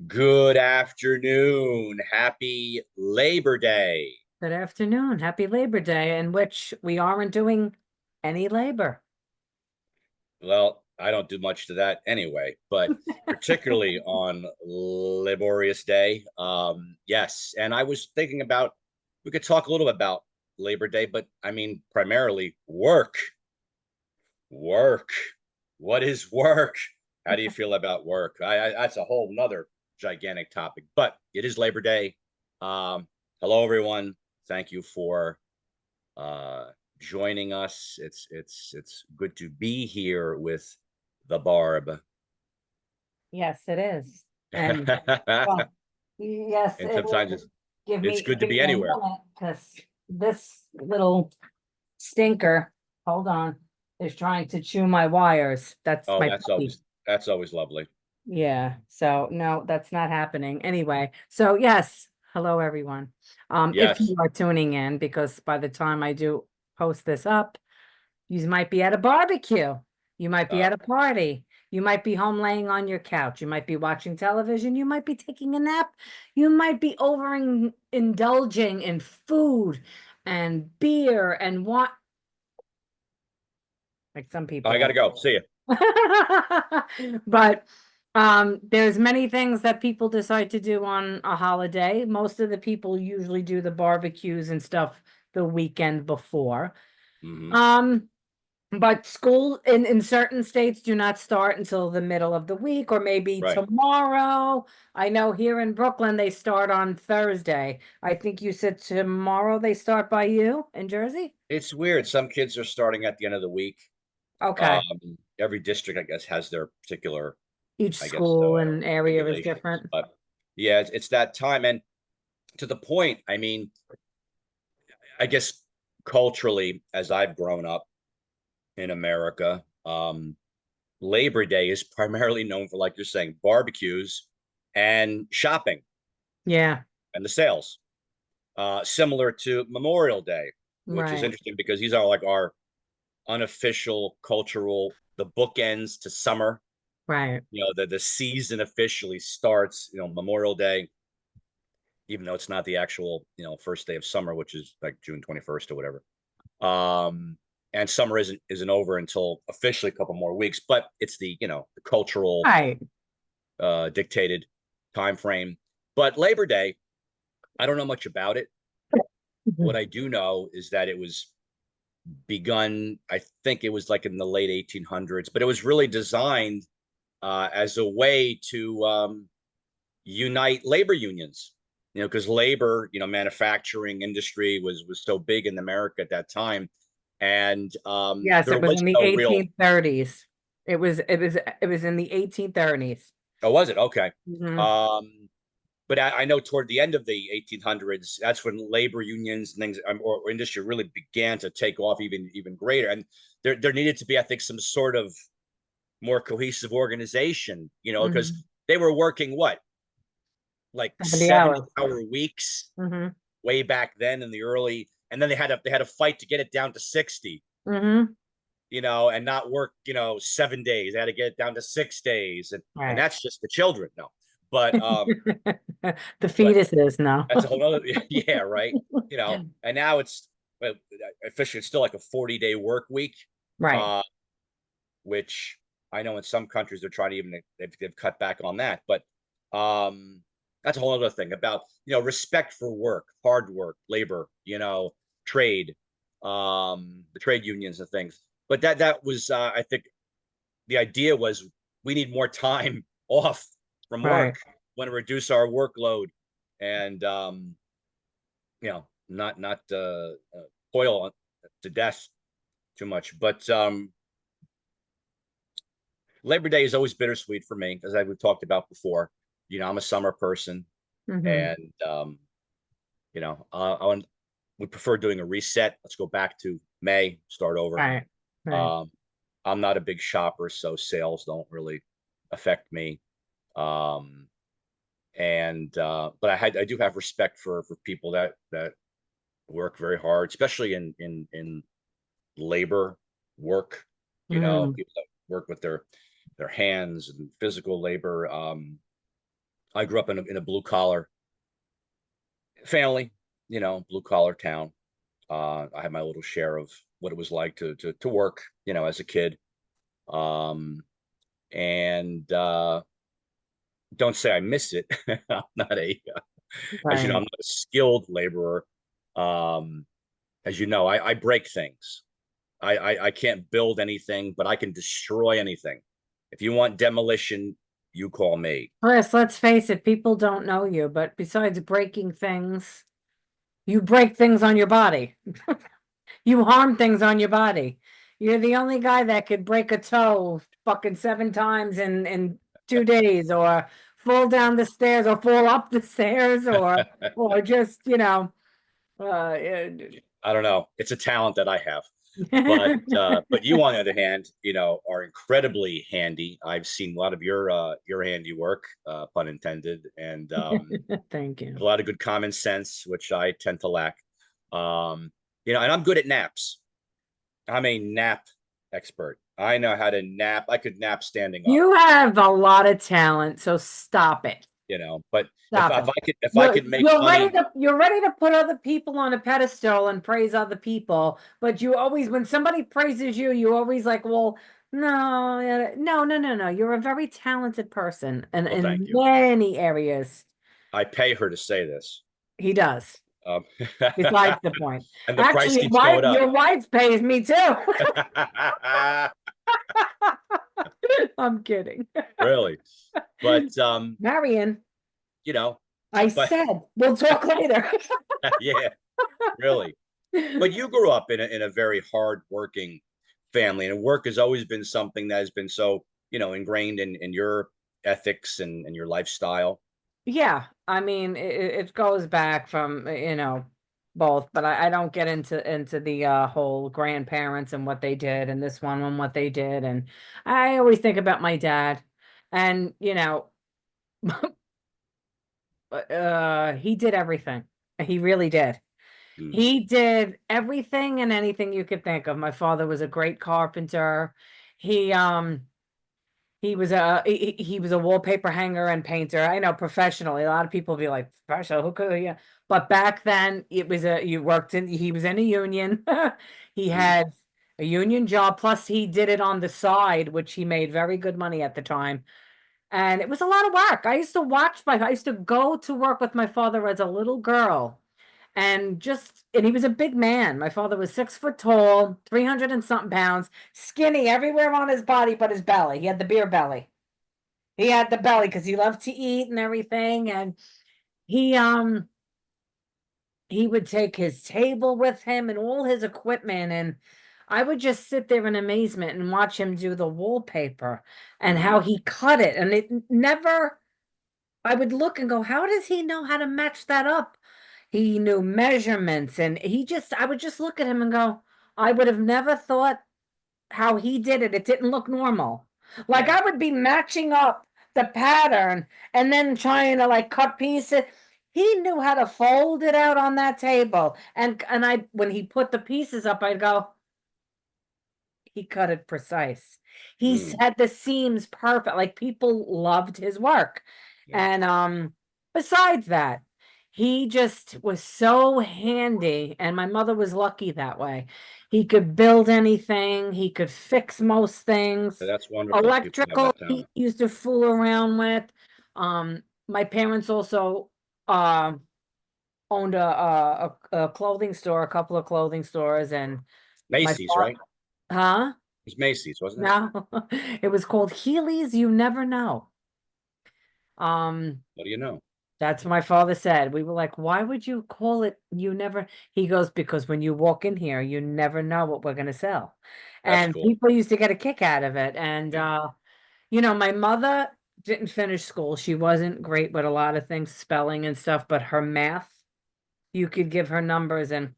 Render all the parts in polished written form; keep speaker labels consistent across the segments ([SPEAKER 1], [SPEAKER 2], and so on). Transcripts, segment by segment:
[SPEAKER 1] Good afternoon. Happy Labor Day.
[SPEAKER 2] Good afternoon. Happy Labor Day, in which we aren't doing any labor.
[SPEAKER 1] Well, I don't do much to that anyway, but particularly on Laborious Day. Yes. And I was thinking about, we could talk a little bit about Labor Day, but I mean, primarily work. Work. What is work? How do you feel about work? That's a whole nother gigantic topic, but it is Labor Day. Um, Hello, everyone. Thank you for uh, joining us. It's good to be here with the Barb.
[SPEAKER 2] Yes, it is. And
[SPEAKER 1] And
[SPEAKER 2] well, yes, it
[SPEAKER 1] sometimes
[SPEAKER 2] is. Give
[SPEAKER 1] it's
[SPEAKER 2] me
[SPEAKER 1] good to
[SPEAKER 2] give
[SPEAKER 1] be
[SPEAKER 2] me a
[SPEAKER 1] anywhere.
[SPEAKER 2] minute, because this little stinker, hold on, is trying to chew my wires. That's
[SPEAKER 1] Oh,
[SPEAKER 2] my
[SPEAKER 1] that's
[SPEAKER 2] puppy.
[SPEAKER 1] always lovely.
[SPEAKER 2] Yeah, so no, that's not happening. Anyway, so yes, hello everyone. If
[SPEAKER 1] Yes.
[SPEAKER 2] you are tuning in, because by the time I do post this up, you might be at a barbecue. You might be
[SPEAKER 1] Uh,
[SPEAKER 2] at a party. You might be home laying on your couch. You might be watching television. You might be taking a nap. You might be indulging in food and beer and what, like some
[SPEAKER 1] I
[SPEAKER 2] people
[SPEAKER 1] got to go. See you.
[SPEAKER 2] are. But there's many things that people decide to do on a holiday. Most of the people usually do the barbecues and stuff the weekend before.
[SPEAKER 1] Hmm.
[SPEAKER 2] Um, But school in certain states do not start until the middle of the week or maybe
[SPEAKER 1] Right.
[SPEAKER 2] tomorrow. I know here in Brooklyn they start on Thursday. I think you said tomorrow they start by you in Jersey?
[SPEAKER 1] It's weird. Some kids are starting at the end of the week.
[SPEAKER 2] Okay.
[SPEAKER 1] Every district, I guess, has their particular,
[SPEAKER 2] Each
[SPEAKER 1] I guess,
[SPEAKER 2] school and area is
[SPEAKER 1] regulations.
[SPEAKER 2] different.
[SPEAKER 1] But yeah, it's that time. And to the point, I mean, I guess culturally, as I've grown up in America, Labor Day is primarily known for, like you're saying, barbecues and shopping
[SPEAKER 2] Yeah,
[SPEAKER 1] and the sales, similar to Memorial Day, which is
[SPEAKER 2] right.
[SPEAKER 1] interesting because these are like our unofficial cultural, the bookends to summer.
[SPEAKER 2] Right.
[SPEAKER 1] The season officially starts, Memorial Day, even though it's not the actual, first day of summer, which is like June 21st or whatever. Um, and summer isn't over until officially a couple more weeks, but it's the cultural
[SPEAKER 2] Right.
[SPEAKER 1] dictated time frame. But Labor Day, I don't know much about it. What
[SPEAKER 2] Mhm.
[SPEAKER 1] I do know is that it was begun, I think it was like in the late 1800s, but it was really designed as a way to unite labor unions. Because labor, manufacturing industry was so big in America at that time, and
[SPEAKER 2] Yes,
[SPEAKER 1] there
[SPEAKER 2] it was
[SPEAKER 1] was
[SPEAKER 2] in the
[SPEAKER 1] no real.
[SPEAKER 2] 1830s. It was in the 1830s.
[SPEAKER 1] Oh, was it okay?
[SPEAKER 2] Hmm.
[SPEAKER 1] Um, but I know toward the end of the 1800s, that's when labor unions and things, or industry really began to take off even greater. And there needed to be, I think, some sort of more cohesive organization, because
[SPEAKER 2] Hmm.
[SPEAKER 1] they were working what, like
[SPEAKER 2] 70 hours.
[SPEAKER 1] 70-hour weeks
[SPEAKER 2] Hmm.
[SPEAKER 1] way back then in the early, and then they had a fight to get it down to 60,
[SPEAKER 2] Hmm.
[SPEAKER 1] and not work, 7 days. They had to get it down to 6 days, and
[SPEAKER 2] Right.
[SPEAKER 1] that's just the children. No, but
[SPEAKER 2] The
[SPEAKER 1] but
[SPEAKER 2] fetuses now.
[SPEAKER 1] that's a whole other, yeah, right. And now it's, well, officially it's still like a 40-day work week,
[SPEAKER 2] Right.
[SPEAKER 1] uh, which I know in some countries they're trying to even they've cut back on that, but um, that's a whole other thing about respect for work, hard work, labor, trade, the trade unions and things. But that was, I think, the idea was we need more time off from
[SPEAKER 2] Right.
[SPEAKER 1] work, want to reduce our workload, and not toil to death too much. But Labor Day is always bittersweet for me, as we've talked about before. I'm a summer person,
[SPEAKER 2] Hmm.
[SPEAKER 1] and we prefer doing a reset. Let's go back to May, start over.
[SPEAKER 2] Right. Right.
[SPEAKER 1] Um, I'm not a big shopper, so sales don't really affect me. Um, and but I do have respect for people that work very hard, especially in labor work.
[SPEAKER 2] Hmm.
[SPEAKER 1] People that work with their hands and physical labor. I grew up in a blue collar family, blue collar town. I had my little share of what it was like to work, as a kid. Um, and don't say I miss it. I'm not as you know, I'm
[SPEAKER 2] Right.
[SPEAKER 1] not a skilled laborer. Um, as you know, I break things. I can't build anything, but I can destroy anything. If you want demolition, you call me.
[SPEAKER 2] Chris, let's face it, people don't know you, but besides breaking things, you break things on your body. You harm things on your body. You're the only guy that could break a toe fucking 7 times in 2 days, or fall down the stairs, or fall up the stairs, or just,
[SPEAKER 1] I don't know. It's a talent that I have. But you, on the other hand, are incredibly handy. I've seen a lot of your handiwork, pun intended, and
[SPEAKER 2] Thank
[SPEAKER 1] a
[SPEAKER 2] you.
[SPEAKER 1] lot of good common sense, which I tend to lack. And I'm good at naps. I'm a nap expert. I know how to nap. I could nap standing up,
[SPEAKER 2] You have a lot of talent, so stop it.
[SPEAKER 1] but
[SPEAKER 2] Stop it.
[SPEAKER 1] if I could make money,
[SPEAKER 2] You're ready to put other people on a pedestal and praise other people, but you always, when somebody praises you, you always like, well, no, no, no, no, no. You're a very talented person, and
[SPEAKER 1] well, thank
[SPEAKER 2] in
[SPEAKER 1] you.
[SPEAKER 2] many areas.
[SPEAKER 1] I pay her to say this.
[SPEAKER 2] He does.
[SPEAKER 1] Um,
[SPEAKER 2] Besides the point.
[SPEAKER 1] and the price
[SPEAKER 2] Actually,
[SPEAKER 1] keeps going up.
[SPEAKER 2] your wife pays me too. I'm kidding.
[SPEAKER 1] Really. But
[SPEAKER 2] Marion,
[SPEAKER 1] you know,
[SPEAKER 2] I
[SPEAKER 1] but
[SPEAKER 2] said we'll talk later.
[SPEAKER 1] yeah, really. But you grew up in a very hard working family, and work has always been something that has been so, ingrained in your ethics and your lifestyle.
[SPEAKER 2] Yeah, I mean, it goes back from, both, but I don't get into the whole grandparents and what they did, and this one and what they did. And I always think about my dad, and he did everything. He really did.
[SPEAKER 1] Mm,
[SPEAKER 2] He did everything and anything you could think of. My father was a great carpenter. He um he was a wallpaper hanger and painter. I know professionally, a lot of people be like, professional, who could, yeah. But back then it was he was in a union. He
[SPEAKER 1] mm.
[SPEAKER 2] had a union job, plus he did it on the side, which he made very good money at the time. And it was a lot of work. I used to go to work with my father as a little girl. And he was a big man. My father was 6 foot tall, 300 and something pounds, skinny everywhere on his body but his belly. He had the beer belly. He had the belly because he loved to eat and everything. And he um he would take his table with him and all his equipment, and I would just sit there in amazement and watch him do the wallpaper and how
[SPEAKER 1] Mm.
[SPEAKER 2] he cut it. And it never, I would look and go, how does he know how to match that up? He knew measurements, and I would just look at him and go, I would have never thought how he did it. It didn't look normal. Like
[SPEAKER 1] Yeah.
[SPEAKER 2] I would be matching up the pattern and then trying to like cut pieces. He knew how to fold it out on that table. And when he put the pieces up, I'd go, he cut it precise. He
[SPEAKER 1] Mm.
[SPEAKER 2] had the seams perfect. Like people loved his work.
[SPEAKER 1] Yeah.
[SPEAKER 2] And besides that, he just was so handy, and my mother was lucky that way. He could build anything, he could fix most
[SPEAKER 1] So
[SPEAKER 2] things.
[SPEAKER 1] that's wonderful. People have
[SPEAKER 2] Electrical,
[SPEAKER 1] that
[SPEAKER 2] he
[SPEAKER 1] talent.
[SPEAKER 2] used to fool around with. My parents also owned a clothing store, a couple of clothing stores, and my
[SPEAKER 1] Macy's,
[SPEAKER 2] father,
[SPEAKER 1] right?
[SPEAKER 2] huh?
[SPEAKER 1] It's Macy's, wasn't it?
[SPEAKER 2] No, it was called Healy's You Never Know. Um,
[SPEAKER 1] What do you know?
[SPEAKER 2] that's what my father said. We were like, why would you call it you never? He goes, because when you walk in here, you never know what we're gonna sell.
[SPEAKER 1] That's
[SPEAKER 2] And
[SPEAKER 1] cool.
[SPEAKER 2] people used to get a kick out of it. And
[SPEAKER 1] Yeah.
[SPEAKER 2] my mother didn't finish school. She wasn't great with a lot of things, spelling and stuff, but her math, you could give her numbers, and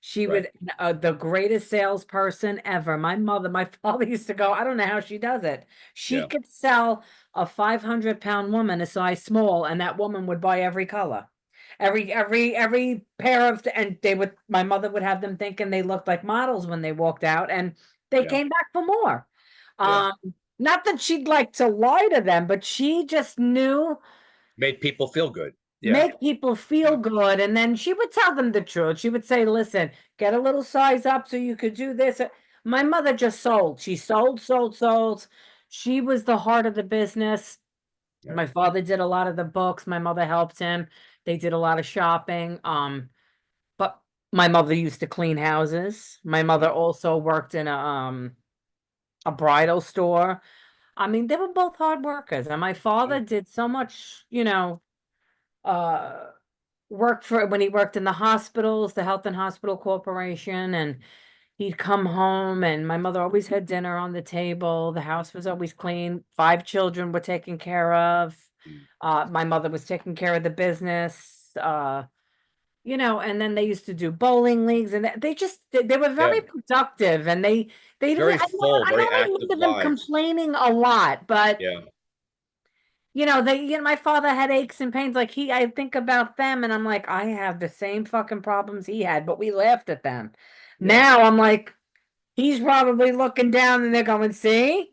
[SPEAKER 2] she
[SPEAKER 1] Right.
[SPEAKER 2] would, the greatest salesperson ever. My father used to go, I don't know how she does it. She
[SPEAKER 1] Yeah.
[SPEAKER 2] could sell a 500-pound woman a size small, and that woman would buy every color. Every pair of, and my mother would have them thinking they looked like models when they walked out, and they
[SPEAKER 1] Yeah.
[SPEAKER 2] came back for more.
[SPEAKER 1] Yeah.
[SPEAKER 2] Um, Not that she'd like to lie to them, but she just knew
[SPEAKER 1] Made people feel good. Yeah.
[SPEAKER 2] make people feel good. And then she would tell them the truth. She would say, listen, get a little size up so you could do this. My mother just sold. She sold, sold, sold. She was the heart of the business.
[SPEAKER 1] Yeah.
[SPEAKER 2] My father did a lot of the books. My mother helped him. They did a lot of shopping. But my mother used to clean houses. My mother also worked in a bridal store. I mean, they were both hard workers. And my father did so much, uh worked for when he worked in the hospitals, the Health and Hospital Corporation, and he'd come home and my mother always had dinner on the table. The house was always clean. 5 children were taken care of.
[SPEAKER 1] Mm.
[SPEAKER 2] My mother was taking care of the business. And then they used to do bowling leagues and they were
[SPEAKER 1] Yeah.
[SPEAKER 2] very productive and they
[SPEAKER 1] Very full,
[SPEAKER 2] I
[SPEAKER 1] very
[SPEAKER 2] know they
[SPEAKER 1] active
[SPEAKER 2] lived them
[SPEAKER 1] lives.
[SPEAKER 2] complaining a lot, but
[SPEAKER 1] Yeah.
[SPEAKER 2] my father had aches and pains. Like I think about them and I'm like, I have the same fucking problems he had, but we laughed at them.
[SPEAKER 1] Yeah.
[SPEAKER 2] Now I'm like, he's probably looking down and they're going, see,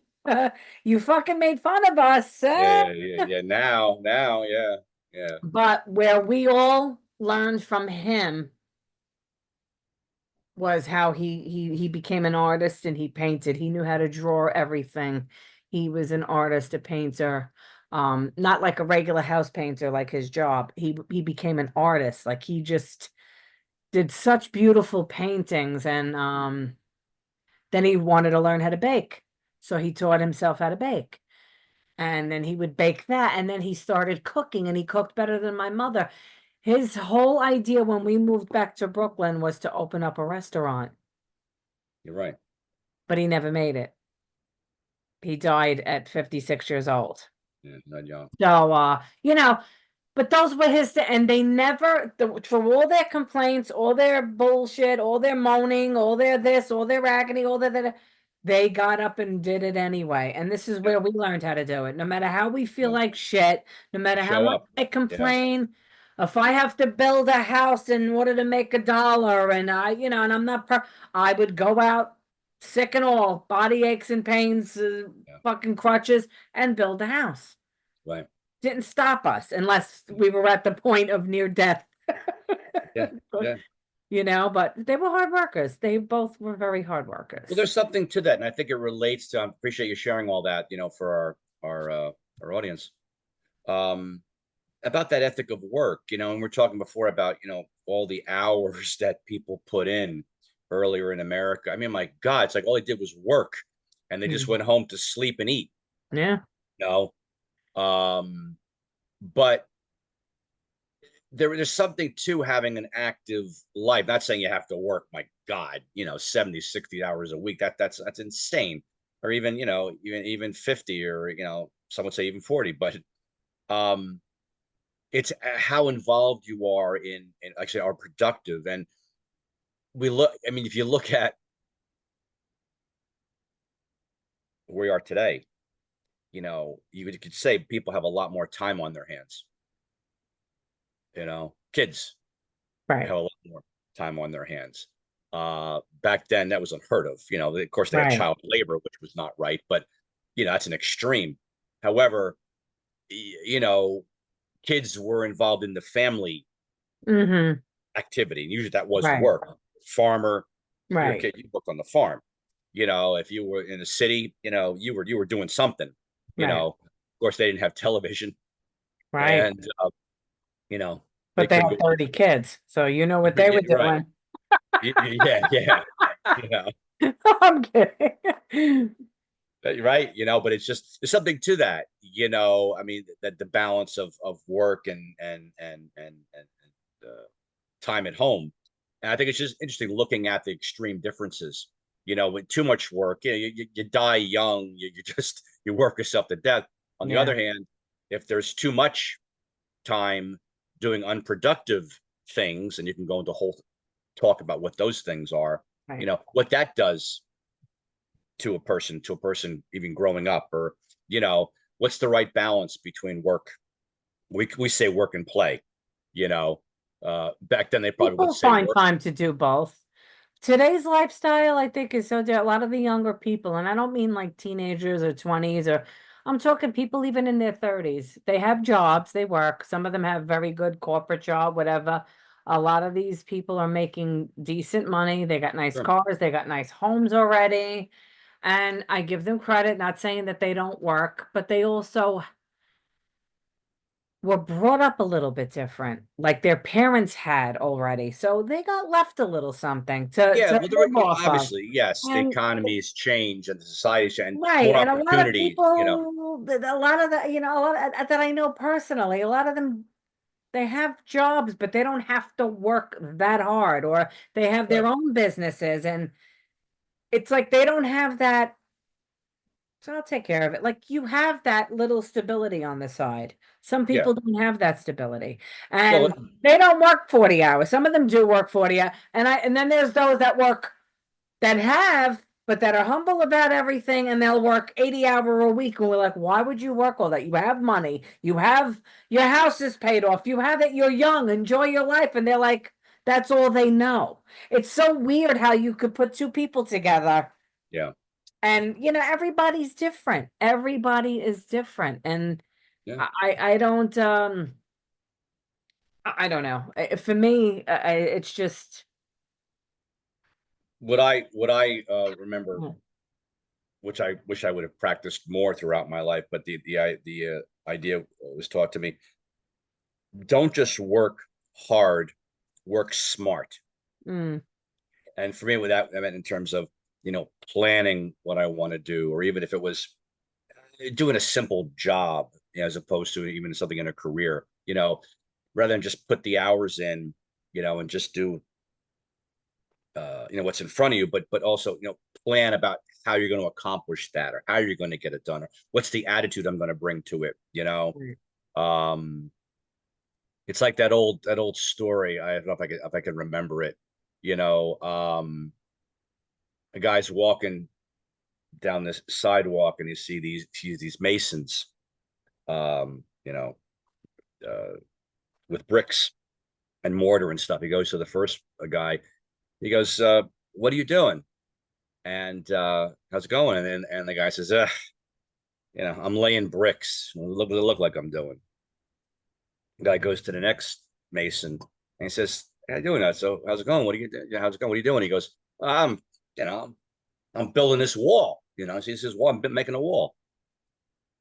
[SPEAKER 2] you fucking made fun of us.
[SPEAKER 1] Yeah. Yeah. Yeah. Now. Yeah. Yeah.
[SPEAKER 2] But where we all learned from him was how he became an artist and he painted. He knew how to draw everything. He was an artist, a painter. Not like a regular house painter like his job. He became an artist. Like he just did such beautiful paintings and then he wanted to learn how to bake. So he taught himself how to bake. And then he would bake that and then he started cooking and he cooked better than my mother. His whole idea when we moved back to Brooklyn was to open up a restaurant,
[SPEAKER 1] You're right.
[SPEAKER 2] but he never made it. He died at 56 years old.
[SPEAKER 1] Yeah. Not young.
[SPEAKER 2] So, but those were and they never, for all their complaints, all their bullshit, all their moaning, all their this, all their agony, all their that, they got up and did it anyway. And this is
[SPEAKER 1] Yeah.
[SPEAKER 2] where we learned how to do it. No matter how we feel
[SPEAKER 1] Yeah.
[SPEAKER 2] like shit, no matter how
[SPEAKER 1] Show
[SPEAKER 2] much
[SPEAKER 1] up.
[SPEAKER 2] I
[SPEAKER 1] Yeah.
[SPEAKER 2] complain, if I have to build a house in order to make $1 and and I'm not, I would go out sick and all, body aches and pains,
[SPEAKER 1] Yeah.
[SPEAKER 2] fucking crutches, and build a house.
[SPEAKER 1] Right.
[SPEAKER 2] Didn't stop us unless we were at the point of near death.
[SPEAKER 1] Yeah. Yeah.
[SPEAKER 2] But they were hard workers. They both were very hard workers.
[SPEAKER 1] Well, there's something to that, and I think it relates to. I appreciate you sharing all that. For our audience, um, about that ethic of work. And we're talking before about all the hours that people put in earlier in America. I mean, my God, it's like all they did was work, and they just
[SPEAKER 2] Mhm.
[SPEAKER 1] went home to sleep and eat.
[SPEAKER 2] Yeah.
[SPEAKER 1] You but there's something to having an active life. Not saying you have to work, my God, 70, 60 hours a week. That's insane. Or even, even 50 or, some would say even 40, but um it's how involved you are in actually are productive. And I mean, if you look at where we are today, you could say people have a lot more time on their hands. Kids
[SPEAKER 2] Right.
[SPEAKER 1] have a lot more time on their hands. Back then, that was unheard of. Of course, they had
[SPEAKER 2] Right.
[SPEAKER 1] child labor, which was not right, but that's an extreme. However, kids were involved in the family
[SPEAKER 2] Mm-hmm.
[SPEAKER 1] activity. And usually, that was
[SPEAKER 2] Right.
[SPEAKER 1] work. Farmer, you're a
[SPEAKER 2] Right.
[SPEAKER 1] kid, you worked on the farm. If you were in the city, you were doing something.
[SPEAKER 2] Right.
[SPEAKER 1] Of course, they didn't have television,
[SPEAKER 2] Right.
[SPEAKER 1] and they
[SPEAKER 2] But they
[SPEAKER 1] couldn't
[SPEAKER 2] had
[SPEAKER 1] go.
[SPEAKER 2] 30 kids. So you know what they
[SPEAKER 1] Yeah,
[SPEAKER 2] were
[SPEAKER 1] right.
[SPEAKER 2] doing.
[SPEAKER 1] Yeah, yeah, yeah.
[SPEAKER 2] I'm kidding.
[SPEAKER 1] Right, but it's just there's something to that. I mean, that the balance of work and time at home. And I think it's just interesting looking at the extreme differences. With too much work, you die young. You just you work yourself to death. On the
[SPEAKER 2] Yeah.
[SPEAKER 1] other hand, if there's too much time doing unproductive things, and you can go into whole talk about what those things are.
[SPEAKER 2] Right.
[SPEAKER 1] What that does to a person even growing up, or what's the right balance between work. We say work and play. Back then they probably would
[SPEAKER 2] People
[SPEAKER 1] say
[SPEAKER 2] find
[SPEAKER 1] work.
[SPEAKER 2] time to do both. Today's lifestyle, I think, is so a lot of the younger people, and I don't mean like teenagers or 20s or I'm talking people even in their 30s. They have jobs, they work. Some of them have very good corporate job, whatever. A lot of these people are making decent money. They got nice
[SPEAKER 1] Sure.
[SPEAKER 2] cars, they got nice homes already. And I give them credit, not saying that they don't work, but they also were brought up a little bit different, like their parents had already. So they got left a little something
[SPEAKER 1] Yeah,
[SPEAKER 2] to
[SPEAKER 1] well,
[SPEAKER 2] live off of.
[SPEAKER 1] obviously, yes, the
[SPEAKER 2] And
[SPEAKER 1] economy's changed and the society's and
[SPEAKER 2] right,
[SPEAKER 1] more
[SPEAKER 2] and a lot of
[SPEAKER 1] opportunity, you know.
[SPEAKER 2] people, a lot of the, a lot that I know personally, a lot of them, they have jobs, but they don't have to work that hard, or they have their
[SPEAKER 1] Right.
[SPEAKER 2] own businesses, and it's like they don't have that. So I'll take care of it. Like you have that little stability on the side. Some
[SPEAKER 1] Yeah.
[SPEAKER 2] people don't have that stability,
[SPEAKER 1] Well,
[SPEAKER 2] and they don't work 40 hours. Some of them do work 40 hours, and then there's those that work that have, but that are humble about everything, and they'll work 80-hour a week. And we're like, why would you work all that? You have money, you have your house is paid off, you have it, you're young, enjoy your life. And they're like, that's all they know. It's so weird how you could put two people together.
[SPEAKER 1] yeah,
[SPEAKER 2] And everybody's different. Everybody is different. And
[SPEAKER 1] yeah.
[SPEAKER 2] I don't I don't know. For me, it's just
[SPEAKER 1] What I remember,
[SPEAKER 2] mm,
[SPEAKER 1] which I wish I would have practiced more throughout my life, but the idea was taught to me: don't just work hard, work smart.
[SPEAKER 2] mm,
[SPEAKER 1] And for me, with that, I meant in terms of planning what I want to do, or even if it was doing a simple job, as opposed to even something in a career, rather than just put the hours in, and just do what's in front of you, but also plan about how you're going to accomplish that, or how you're going to get it done, or what's the attitude I'm going to bring to it.
[SPEAKER 2] mm,
[SPEAKER 1] Um, it's like that old story. I don't know if I can remember it. You know, a guy's walking down this sidewalk and you see these masons, um, you know, uh, with bricks and mortar and stuff. He goes to the first guy. He goes, "What are you doing?" And how's it going? And the guy says, I'm laying bricks. Look what it look like I'm doing. The guy goes to the next mason and he says, "How you doing that? So how's it going? What are you how's it going? What are you doing?" He goes, "I'm, you know, I'm building this wall." So he says, "Well, I'm making a wall."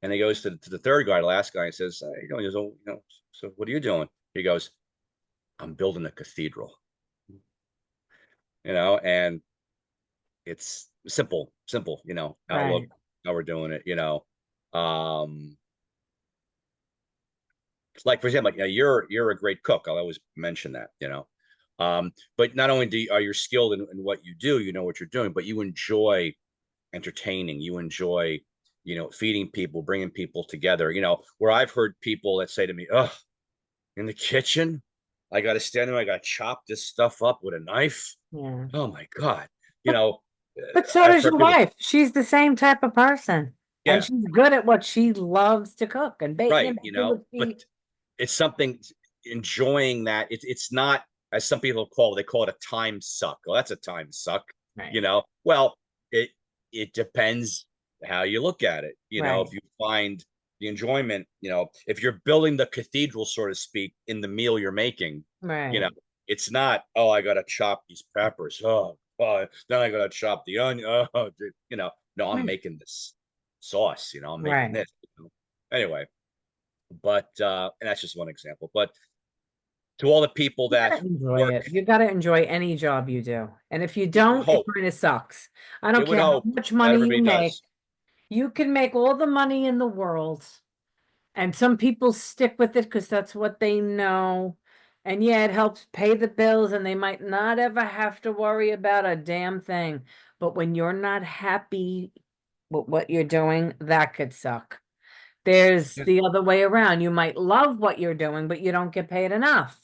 [SPEAKER 1] And he goes to the third guy, the last guy, and says, "Hey, he goes, so what are you doing?" He goes, "I'm building a cathedral." And it's simple, outlook,
[SPEAKER 2] right.
[SPEAKER 1] how we're doing it. Um, it's like, for example, like, you're a great cook. I'll always mention that. But not only are you skilled in what you do, you know what you're doing, but you enjoy entertaining. You enjoy, feeding people, bringing people together. Where I've heard people that say to me, "Oh, in the kitchen, I got to stand there, I got to chop this stuff up with a knife."
[SPEAKER 2] Yeah.
[SPEAKER 1] Oh my God. You
[SPEAKER 2] But
[SPEAKER 1] know,
[SPEAKER 2] but so
[SPEAKER 1] I've
[SPEAKER 2] does
[SPEAKER 1] heard
[SPEAKER 2] your
[SPEAKER 1] people,
[SPEAKER 2] wife. She's the same type of person. And
[SPEAKER 1] yeah,
[SPEAKER 2] she's good at what she loves to cook and bake,
[SPEAKER 1] right.
[SPEAKER 2] do what
[SPEAKER 1] But
[SPEAKER 2] she
[SPEAKER 1] it's something, enjoying that. It's not, as some people they call it a time suck. Well, that's a time suck.
[SPEAKER 2] right,
[SPEAKER 1] Well, it depends how you look at it.
[SPEAKER 2] right,
[SPEAKER 1] If you find the enjoyment, if you're building the cathedral, so to speak, in the meal you're making, you know,
[SPEAKER 2] right,
[SPEAKER 1] it's not, "Oh, I gotta chop these peppers. Oh, then I gotta chop the onion. Oh, dude," no, I'm
[SPEAKER 2] right,
[SPEAKER 1] making this sauce, I'm making
[SPEAKER 2] right.
[SPEAKER 1] this. Anyway, but and that's just one example. But to all the people
[SPEAKER 2] You
[SPEAKER 1] that
[SPEAKER 2] gotta enjoy
[SPEAKER 1] work,
[SPEAKER 2] it. You gotta enjoy any job you do. And if you
[SPEAKER 1] you would
[SPEAKER 2] don't, it
[SPEAKER 1] hope,
[SPEAKER 2] kind of sucks. I
[SPEAKER 1] you
[SPEAKER 2] don't
[SPEAKER 1] would
[SPEAKER 2] care how
[SPEAKER 1] hope
[SPEAKER 2] much
[SPEAKER 1] that
[SPEAKER 2] money you
[SPEAKER 1] everybody
[SPEAKER 2] make.
[SPEAKER 1] does.
[SPEAKER 2] You can make all the money in the world. And some people stick with it because that's what they know. And yeah, it helps pay the bills and they might not ever have to worry about a damn thing. But when you're not happy with what you're doing, that could suck. There's
[SPEAKER 1] Yeah.
[SPEAKER 2] the other way around. You might love what you're doing, but you don't get paid enough.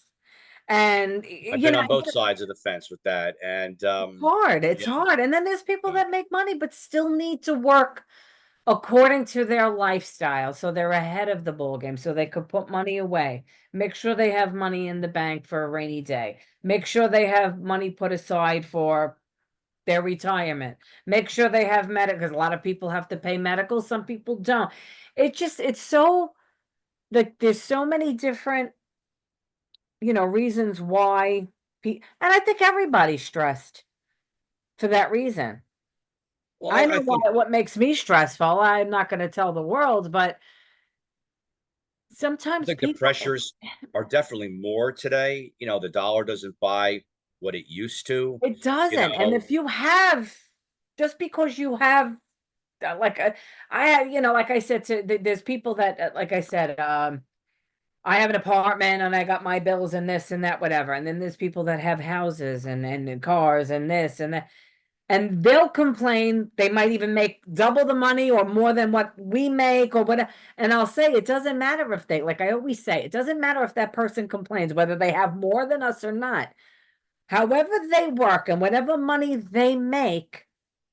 [SPEAKER 2] And
[SPEAKER 1] I've been on both sides of the fence with that, and
[SPEAKER 2] it's hard. It's
[SPEAKER 1] yeah,
[SPEAKER 2] hard. And then there's people
[SPEAKER 1] yeah,
[SPEAKER 2] that make money but still need to work according to their lifestyle. So they're ahead of the ball game. So they could put money away. Make sure they have money in the bank for a rainy day. Make sure they have money put aside for their retirement. Make sure they have medical, because a lot of people have to pay medical, some people don't. it's so, like, there's so many different, reasons why and I think everybody's stressed for that reason.
[SPEAKER 1] Well,
[SPEAKER 2] I
[SPEAKER 1] I
[SPEAKER 2] know
[SPEAKER 1] think
[SPEAKER 2] what makes me stressful. I'm not gonna tell the world, but
[SPEAKER 1] I
[SPEAKER 2] sometimes
[SPEAKER 1] think the
[SPEAKER 2] people,
[SPEAKER 1] pressures are definitely more today. The dollar doesn't buy what it used to.
[SPEAKER 2] it
[SPEAKER 1] You
[SPEAKER 2] doesn't, and
[SPEAKER 1] know,
[SPEAKER 2] if you have, just because you have, like, I have, like I said, there's people that, like I said, I have an apartment and I got my bills and this and that, whatever. And then there's people that have houses and cars and this and that. And they'll complain. They might even make double the money or more than what we make or whatever. And I'll say, it doesn't matter if they, like I always say, it doesn't matter if that person complains, whether they have more than us or not. However they work and whatever money they make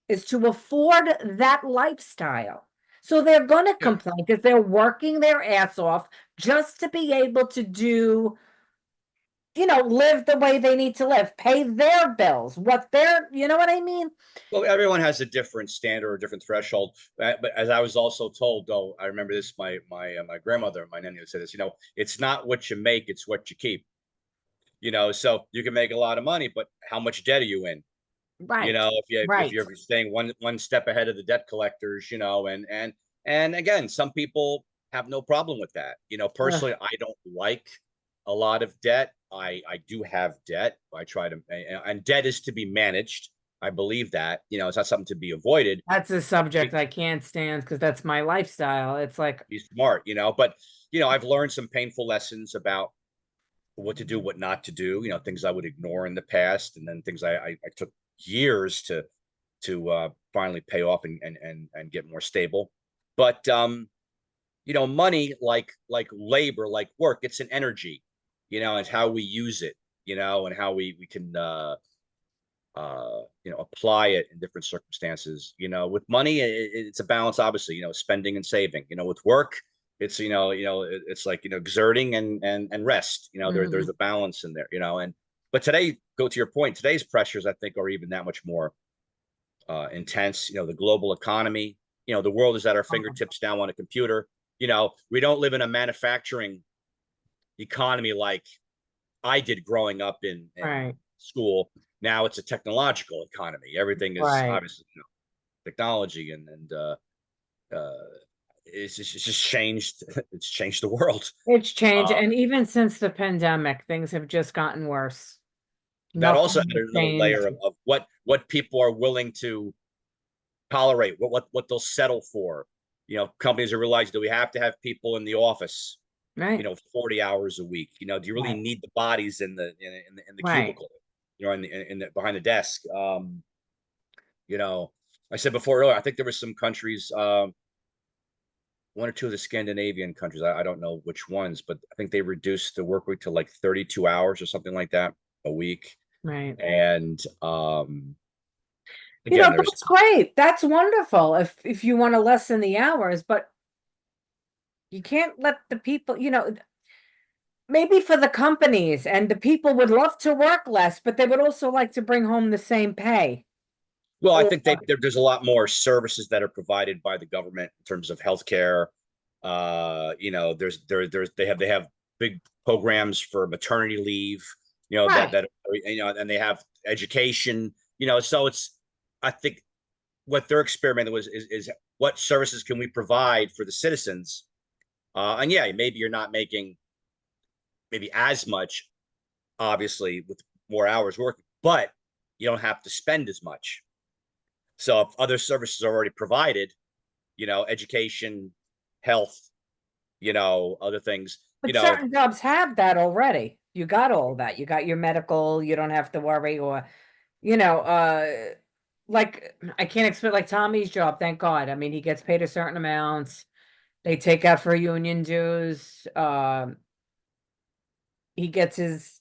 [SPEAKER 2] is to afford that lifestyle. So they're going to
[SPEAKER 1] yeah.
[SPEAKER 2] complain because they're working their ass off just to be able to do, live the way they need to live, pay their bills, what they're, you know what I mean?
[SPEAKER 1] Well, everyone has a different standard or different threshold. But as I was also told, though, I remember this. My grandmother, my nanny said this. It's not what you make; it's what you keep. So you can make a lot of money, but how much debt are you in?
[SPEAKER 2] Right,
[SPEAKER 1] If
[SPEAKER 2] right.
[SPEAKER 1] you're staying one step ahead of the debt collectors, and again, some people have no problem with that.
[SPEAKER 2] Ugh,
[SPEAKER 1] Personally, I don't like a lot of debt. I do have debt. I try to, and debt is to be managed. I believe that. It's not something to be avoided.
[SPEAKER 2] that's a subject I can't stand because that's my lifestyle. It's like,
[SPEAKER 1] Be smart, but I've learned some painful lessons about what to do, what not to do. Things I would ignore in the past, and then things I took years to finally pay off and get more stable. But money, like labor, like work, it's an energy. It's how we use it. And how we can apply it in different circumstances. With money, it's a balance, obviously. Spending and saving. With work, it's it's like exerting and rest. There's
[SPEAKER 2] mhm,
[SPEAKER 1] a balance in there. And but today, go to your point. Today's pressures, I think, are even that much more intense. The global economy. The world is at our
[SPEAKER 2] oh,
[SPEAKER 1] fingertips now on a computer. We don't live in a manufacturing economy like I did growing up in
[SPEAKER 2] right,
[SPEAKER 1] school. Now it's a technological economy. Everything is
[SPEAKER 2] right.
[SPEAKER 1] obviously technology, uh, it's just changed. It's changed the world.
[SPEAKER 2] It's changed.
[SPEAKER 1] Uh,
[SPEAKER 2] And even since the pandemic, things have just gotten worse.
[SPEAKER 1] that also
[SPEAKER 2] Nothing has
[SPEAKER 1] added another layer
[SPEAKER 2] changed.
[SPEAKER 1] of what people are willing to tolerate, what they'll settle for. Companies are realizing, do we have to have people in the office?
[SPEAKER 2] Right,
[SPEAKER 1] 40 hours a week. Do you really
[SPEAKER 2] right,
[SPEAKER 1] need the bodies in the
[SPEAKER 2] right.
[SPEAKER 1] cubicle, in the behind the desk? You know, I said before earlier, I think there were some countries, one or two of the Scandinavian countries. I don't know which ones, but I think they reduced the work week to like 32 hours or something like that a week.
[SPEAKER 2] Right.
[SPEAKER 1] And again, there's
[SPEAKER 2] That's great. That's wonderful if you want to lessen the hours, but you can't let the people, maybe for the companies and the people would love to work less, but they would also like to bring home the same pay.
[SPEAKER 1] well, I
[SPEAKER 2] Or
[SPEAKER 1] think there's a lot more services that are provided by the government in terms of healthcare. There's they have big programs for maternity leave.
[SPEAKER 2] right.
[SPEAKER 1] And they have education. So it's I think what they're experimenting with is what services can we provide for the citizens. And yeah, maybe you're not making maybe as much, obviously, with more hours work, but you don't have to spend as much. So if other services are already provided, education, health, other things,
[SPEAKER 2] But certain jobs have that already. You got all that. You got your medical, you don't have to worry, or, you know, uh, like I can't expect, like Tommy's job, thank God. I mean, he gets paid a certain amount. They take out for union dues. He gets his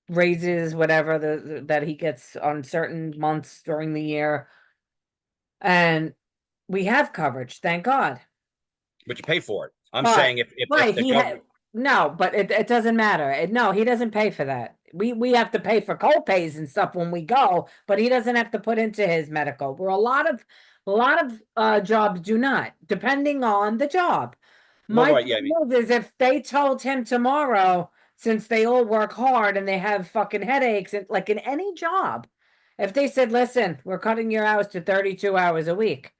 [SPEAKER 2] raises, whatever that he gets on certain months during the year. And we have coverage, thank God.
[SPEAKER 1] but you pay for it. I'm
[SPEAKER 2] But
[SPEAKER 1] saying if
[SPEAKER 2] right,
[SPEAKER 1] the
[SPEAKER 2] he had
[SPEAKER 1] government,
[SPEAKER 2] no, but it doesn't matter. No, he doesn't pay for that. We have to pay for co-pays and stuff when we go, but he doesn't have to put into his medical. Where a lot of jobs do not, depending on the job. My
[SPEAKER 1] right, yeah, I
[SPEAKER 2] thing
[SPEAKER 1] mean,
[SPEAKER 2] is if they told him tomorrow, since they all work hard and they have fucking headaches and like in any job, if they said, listen, we're cutting your hours to 32 hours a week.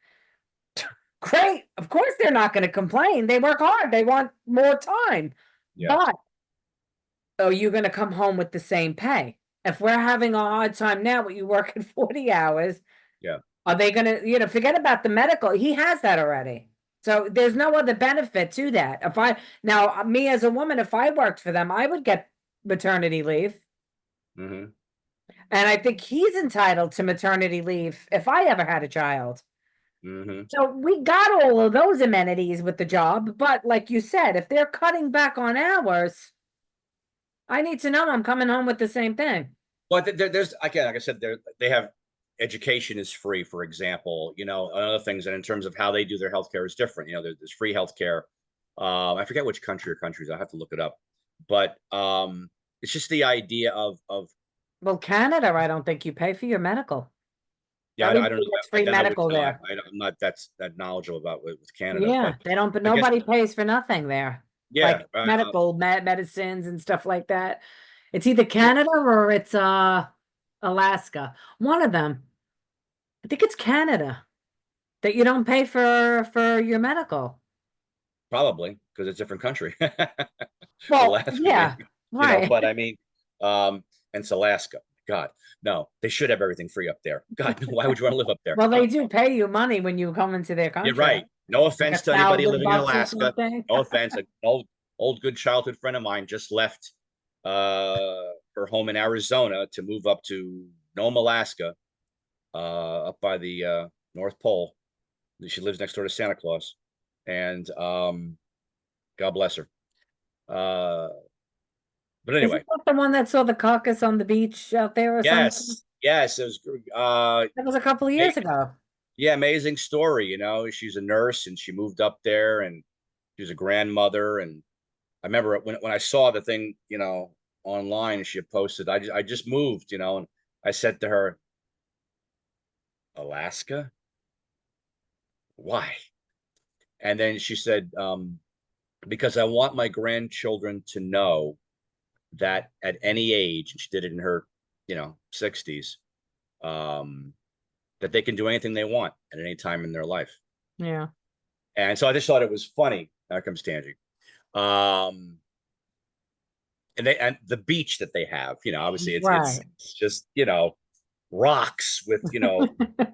[SPEAKER 2] Great. Of course they're not going to complain. They work hard. They want more time.
[SPEAKER 1] yeah,
[SPEAKER 2] But are you going to come home with the same pay? If we're having a hard time now, you work at 40 hours,
[SPEAKER 1] yeah.
[SPEAKER 2] are they going to, forget about the medical. He has that already. So there's no other benefit to that. If I, now me as a woman, if I worked for them, I would get maternity leave.
[SPEAKER 1] Hmm.
[SPEAKER 2] And I think he's entitled to maternity leave if I ever had a child.
[SPEAKER 1] Hmm.
[SPEAKER 2] So we got all of those amenities with the job. But like you said, if they're cutting back on hours, I need to know I'm coming home with the same thing.
[SPEAKER 1] But there's again, like I said, they have education is free, for example, and other things. And in terms of how they do their healthcare is different. There's free healthcare. I forget which country or countries. I have to look it up. But it's just the idea of
[SPEAKER 2] Well, Canada, I don't think you pay for your medical.
[SPEAKER 1] yeah, I don't know.
[SPEAKER 2] Everybody gets
[SPEAKER 1] I
[SPEAKER 2] free
[SPEAKER 1] don't know which
[SPEAKER 2] medical
[SPEAKER 1] I,
[SPEAKER 2] there.
[SPEAKER 1] I'm not that knowledgeable about with Canada,
[SPEAKER 2] Yeah,
[SPEAKER 1] but
[SPEAKER 2] they don't, but
[SPEAKER 1] I guess
[SPEAKER 2] nobody pays for nothing there.
[SPEAKER 1] yeah.
[SPEAKER 2] Like medical medicines and stuff like that. It's either Canada or it's Alaska. One of them. I think it's Canada that you don't pay for your medical.
[SPEAKER 1] Probably because it's a different country.
[SPEAKER 2] Well,
[SPEAKER 1] Alaska being,
[SPEAKER 2] yeah, right.
[SPEAKER 1] but I mean, and it's Alaska. God, no, they should have everything free up there. God, no, why would you want to live up there?
[SPEAKER 2] Well, they do pay you money when you come into their
[SPEAKER 1] You're
[SPEAKER 2] country.
[SPEAKER 1] right. No
[SPEAKER 2] Like
[SPEAKER 1] offense to anybody living in
[SPEAKER 2] $1,000 or
[SPEAKER 1] Alaska.
[SPEAKER 2] something.
[SPEAKER 1] No offense. An old good childhood friend of mine just left her home in Arizona to move up to Nome, Alaska, up by the North Pole. She lives next door to Santa Claus, and God bless her. Uh, but
[SPEAKER 2] Isn't
[SPEAKER 1] anyway,
[SPEAKER 2] that the one that saw the caucus on the beach out there or something?
[SPEAKER 1] yes, it was.
[SPEAKER 2] That was a couple of years ago.
[SPEAKER 1] Yeah, amazing story. She's a nurse and she moved up there, and she was a grandmother. And I remember when I saw the thing, online, she had posted, I just moved, and I said to her, Alaska, why? And then she said, because I want my grandchildren to know that at any age, and she did it in her, 60s, that they can do anything they want at any time in their life.
[SPEAKER 2] Yeah.
[SPEAKER 1] And so I just thought it was funny. There comes Tangy. And the beach that they have, obviously
[SPEAKER 2] Right.
[SPEAKER 1] it's just, rocks with,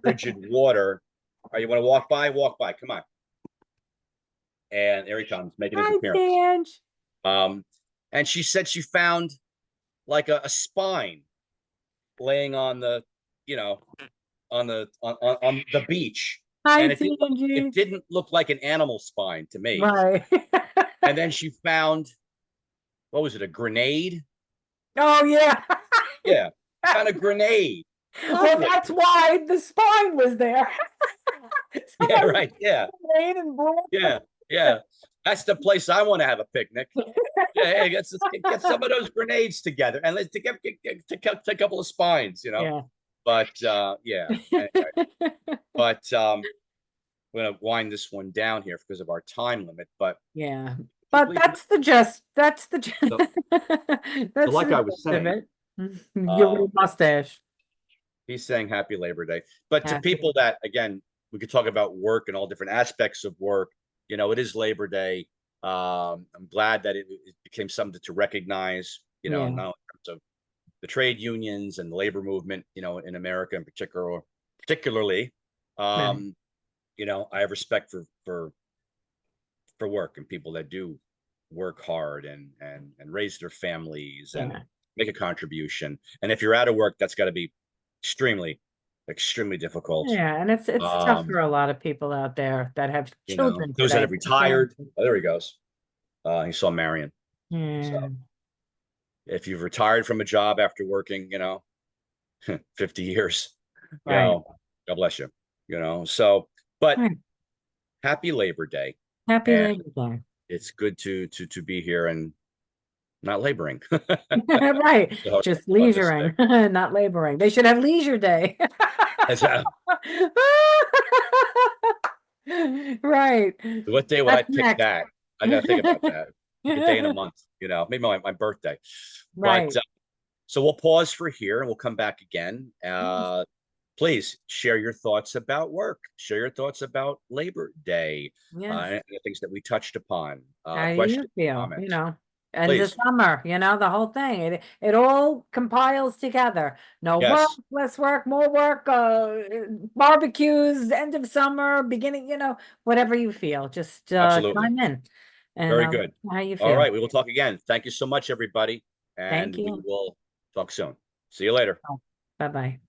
[SPEAKER 1] frigid water. Are you want to walk by? Walk by. Come on. And there he comes, making his
[SPEAKER 2] Hi,
[SPEAKER 1] appearance.
[SPEAKER 2] Tange.
[SPEAKER 1] And she said she found like a spine laying on the, on the beach.
[SPEAKER 2] Hi,
[SPEAKER 1] And it
[SPEAKER 2] Tange.
[SPEAKER 1] didn't look like an animal spine to me.
[SPEAKER 2] Right.
[SPEAKER 1] And then she found, what was it, a grenade?
[SPEAKER 2] Oh, yeah.
[SPEAKER 1] Yeah, found a grenade.
[SPEAKER 2] Well,
[SPEAKER 1] Lovely.
[SPEAKER 2] that's why the spine was there.
[SPEAKER 1] Yeah, right. Yeah,
[SPEAKER 2] Rain and blood.
[SPEAKER 1] yeah. That's the place I want to have a picnic. Yeah, hey, get some of those grenades together and let's take a couple of spines,
[SPEAKER 2] Yeah.
[SPEAKER 1] But yeah. Anyway. But we're gonna wind this one down here because of our time limit. But
[SPEAKER 2] Yeah. But that's the gist. That's the gist. That's
[SPEAKER 1] like
[SPEAKER 2] the
[SPEAKER 1] I was
[SPEAKER 2] gist of
[SPEAKER 1] saying,
[SPEAKER 2] it. Your mustache.
[SPEAKER 1] he's saying Happy Labor Day. But to
[SPEAKER 2] Happy.
[SPEAKER 1] people that, again, we could talk about work and all different aspects of work. It is Labor Day. I'm glad that it became something to recognize,
[SPEAKER 2] Yeah.
[SPEAKER 1] now in terms of the trade unions and the labor movement, in America in particularly. I have respect for work and people that do work hard and raise their families and
[SPEAKER 2] Yeah.
[SPEAKER 1] make a contribution. And if you're out of work, that's got to be extremely, extremely difficult.
[SPEAKER 2] Yeah, and it's tough for a lot of people out there that have children
[SPEAKER 1] Those that
[SPEAKER 2] today.
[SPEAKER 1] have retired. Oh, there he goes. He saw Marion.
[SPEAKER 2] Yeah.
[SPEAKER 1] So if you've retired from a job after working, 50 years,
[SPEAKER 2] Right.
[SPEAKER 1] God bless you, so, but
[SPEAKER 2] Right.
[SPEAKER 1] Happy Labor Day.
[SPEAKER 2] Happy
[SPEAKER 1] And
[SPEAKER 2] Labor Day.
[SPEAKER 1] it's good to be here and not laboring.
[SPEAKER 2] Right.
[SPEAKER 1] So,
[SPEAKER 2] Just
[SPEAKER 1] on this day.
[SPEAKER 2] leisuring, not laboring. They should have leisure day. Right.
[SPEAKER 1] What day would I
[SPEAKER 2] That's
[SPEAKER 1] pick
[SPEAKER 2] next.
[SPEAKER 1] that? I gotta think about that. Pick a day in a month, maybe my birthday. But
[SPEAKER 2] Right.
[SPEAKER 1] so we'll pause for here and we'll come back again.
[SPEAKER 2] Yes.
[SPEAKER 1] Please share your thoughts about work. Share your thoughts about Labor Day,
[SPEAKER 2] Yes.
[SPEAKER 1] and the things that we touched upon.
[SPEAKER 2] How do you
[SPEAKER 1] Questions,
[SPEAKER 2] feel?
[SPEAKER 1] comments,
[SPEAKER 2] And the
[SPEAKER 1] please.
[SPEAKER 2] summer, the whole thing. It all compiles together. No work,
[SPEAKER 1] Yes,
[SPEAKER 2] less work, more work, barbecues, end of summer, beginning, whatever you feel. Just
[SPEAKER 1] absolutely.
[SPEAKER 2] chime in and
[SPEAKER 1] Very good.
[SPEAKER 2] how you
[SPEAKER 1] All
[SPEAKER 2] feel.
[SPEAKER 1] right, we will talk again. Thank you so much, everybody, and
[SPEAKER 2] Thank
[SPEAKER 1] we
[SPEAKER 2] you.
[SPEAKER 1] will talk soon. See you later.
[SPEAKER 2] Bye-bye.